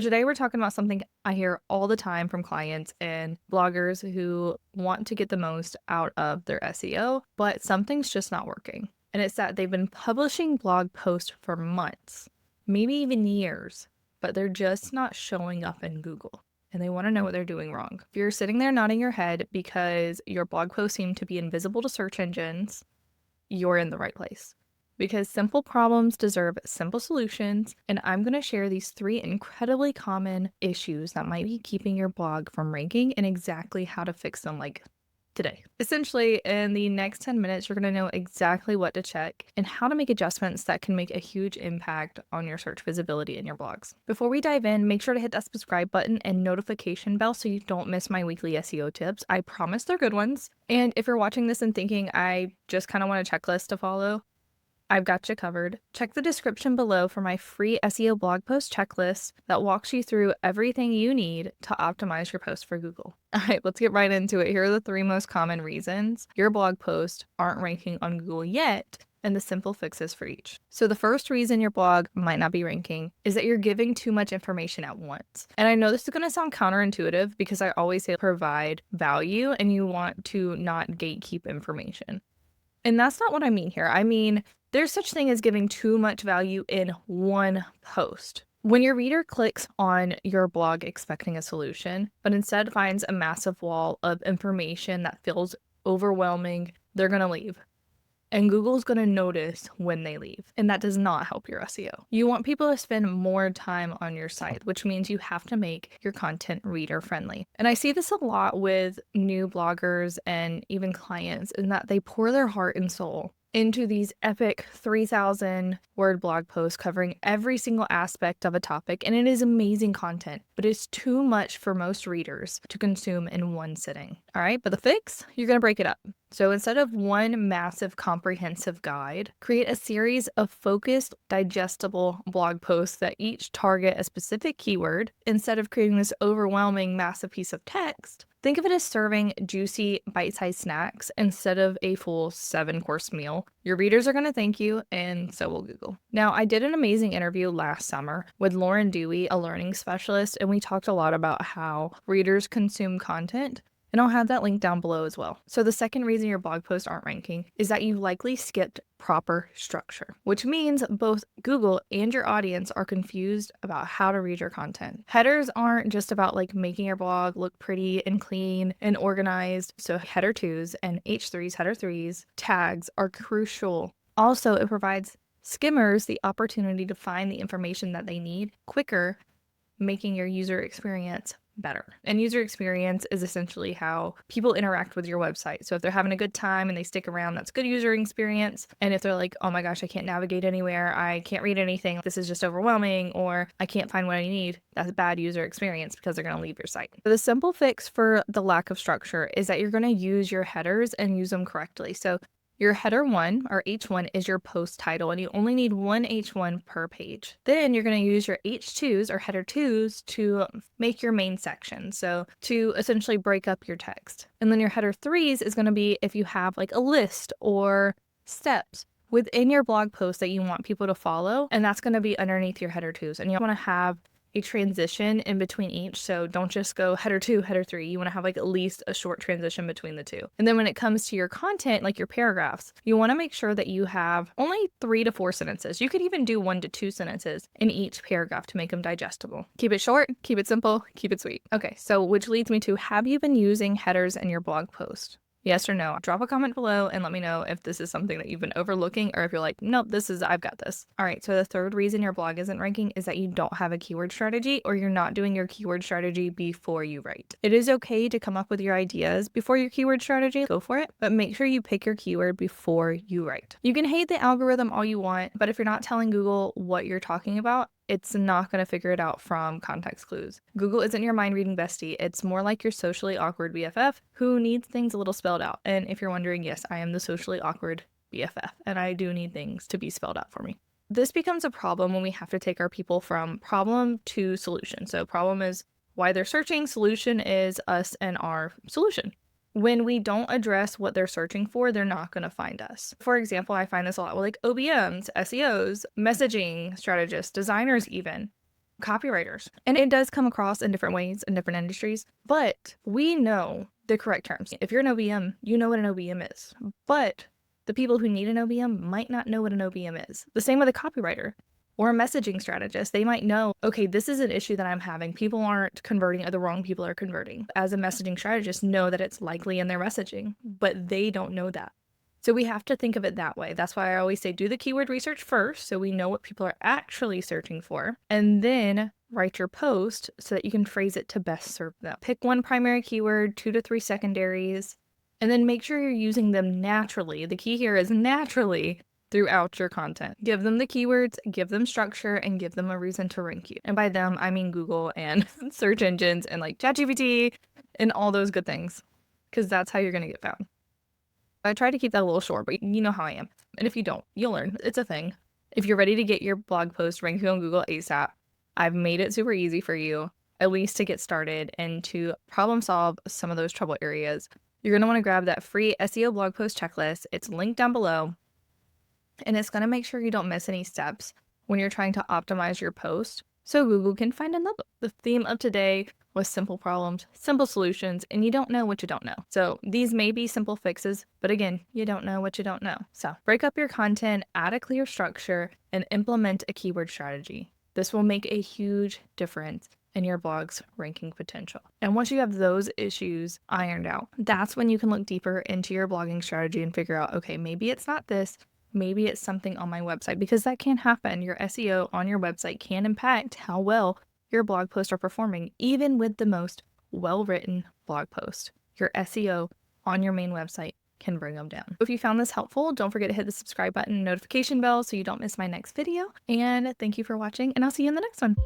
Today, we're talking about something I hear all the time from clients and bloggers who want to get the most out of their SEO, but something's just not working. And it's that they've been publishing blog posts for months, maybe even years, but they're just not showing up in Google. And they want to know what they're doing wrong. If you're sitting there nodding your head because your blog posts seem to be invisible to search engines, you're in the right place. Because simple problems deserve simple solutions, and I'm going to share these 3 incredibly common issues that might be keeping your blog from ranking and exactly how to fix them, like today. Essentially, in the next 10 minutes, you're going to know exactly what to check and how to make adjustments that can make a huge impact on your search visibility in your blogs. Before we dive in, make sure to hit that subscribe button and notification bell so you don't miss my weekly SEO tips. I promise they're good ones. And if you're watching this and thinking, I just kind of want a checklist to follow, I've got you covered. Check the description below for my free SEO blog post checklist that walks you through everything you need to optimize your post for Google. All right, let's get right into it. Here are the 3 most common reasons your blog posts aren't ranking on Google yet, and the simple fixes for each. So the first reason your blog might not be ranking is that you're giving too much information at once. And I know this is going to sound counterintuitive because I always say provide value and you want to not gatekeep information. And that's not what I mean here. I mean, there's such thing as giving too much value in one post. When your reader clicks on your blog expecting a solution, but instead finds a massive wall of information that feels overwhelming, they're going to leave. And Google's going to notice when they leave. And that does not help your SEO. You want people to spend more time on your site, which means you have to make your content reader friendly. And I see this a lot with new bloggers and even clients in that they pour their heart and soul into these epic 3,000 word blog posts covering every single aspect of a topic, and it is amazing content, but it's too much for most readers to consume in one sitting. All right, but the fix, you're going to break it up. So instead of one massive comprehensive guide, create a series of focused, digestible blog posts that each target a specific keyword. Instead of creating this overwhelming massive piece of text, think of it as serving juicy, bite-sized snacks instead of a full 7-course meal. Your readers are going to thank you, and so will Google. Now, I did an amazing interview last summer with Lauren Dewey, a learning specialist, and we talked a lot about how readers consume content. And I'll have that link down below as well. So the second reason your blog posts aren't ranking is that you likely skipped proper structure, which means both Google and your audience are confused about how to read your content. Headers aren't just about like making your blog look pretty and clean and organized. So header 2s and H3s, header 3s, tags are crucial. Also, it provides skimmers the opportunity to find the information that they need quicker, making your user experience better. And user experience is essentially how people interact with your website. So if they're having a good time and they stick around, that's good user experience. And if they're like, oh my gosh, I can't navigate anywhere, I can't read anything, this is just overwhelming, or I can't find what I need, that's a bad user experience because they're going to leave your site. So the simple fix for the lack of structure is that you're going to use your headers and use them correctly. So your header 1 or H1 is your post title, and you only need one H1 per page. Then you're going to use your H2s or header 2s to make your main section, so to essentially break up your text. And then your header 3s is going to be if you have like a list or steps within your blog post that you want people to follow, and that's going to be underneath your header 2s. And you want to have a transition in between each. So don't just go header 2, header 3. You want to have like at least a short transition between the two. And then when it comes to your content, like your paragraphs, you want to make sure that you have only 3 to 4 sentences. You could even do 1 to 2 sentences in each paragraph to make them digestible. Keep it short, keep it simple, keep it sweet. Okay, so which leads me to, have you been using headers in your blog post? Yes or no? Drop a comment below and let me know if this is something that you've been overlooking or if you're like, nope, I've got this. All right, so the third reason your blog isn't ranking is that you don't have a keyword strategy or you're not doing your keyword strategy before you write. It is okay to come up with your ideas before your keyword strategy, go for it, but make sure you pick your keyword before you write. You can hate the algorithm all you want, but if you're not telling Google what you're talking about, it's not going to figure it out from context clues. Google isn't your mind reading bestie. It's more like your socially awkward BFF who needs things a little spelled out. And if you're wondering, yes, I am the socially awkward BFF, and I do need things to be spelled out for me. This becomes a problem when we have to take our people from problem to solution. So problem is why they're searching, solution is us and our solution. When we don't address what they're searching for, they're not going to find us. For example, I find this a lot with like OBMs, SEOs, messaging strategists, designers even. copywriters. And it does come across in different ways in different industries, but we know the correct terms. If you're an OBM, you know what an OBM is. But the people who need an OBM might not know what an OBM is. The same with a copywriter or a messaging strategist. They might know, okay, this is an issue that I'm having. People aren't converting, or the wrong people are converting. As a messaging strategist, know that it's likely in their messaging, but they don't know that. So we have to think of it that way. That's why I always say do the keyword research first so we know what people are actually searching for, and then write your post so that you can phrase it to best serve them. Pick one primary keyword, 2 to 3 secondaries, and then make sure you're using them naturally. The key here is naturally throughout your content. Give them the keywords, give them structure, and give them a reason to rank you. And by them, I mean Google and search engines and like ChatGPT and all those good things, because that's how you're going to get found. I try to keep that a little short, but you know how I am. And if you don't, you'll learn. It's a thing. If you're ready to get your blog post ranking on Google ASAP, I've made it super easy for you, at least to get started and to problem solve some of those trouble areas. You're going to want to grab that free SEO blog post checklist. It's linked down below, and it's going to make sure you don't miss any steps when you're trying to optimize your post so Google can find another. The theme of today was simple problems, simple solutions, and you don't know what you don't know. So these may be simple fixes, but again, you don't know what you don't know. So break up your content, add a clear structure, and implement a keyword strategy. This will make a huge difference in your blog's ranking potential. And once you have those issues ironed out, that's when you can look deeper into your blogging strategy and figure out, okay, maybe it's not this, maybe it's something on my website, because that can happen. Your SEO on your website can impact how well your blog posts are performing, even with the most well-written blog post. Your SEO on your main website can bring them down. If you found this helpful, don't forget to hit the subscribe button and notification bell so you don't miss my next video. And thank you for watching, and I'll see you in the next one.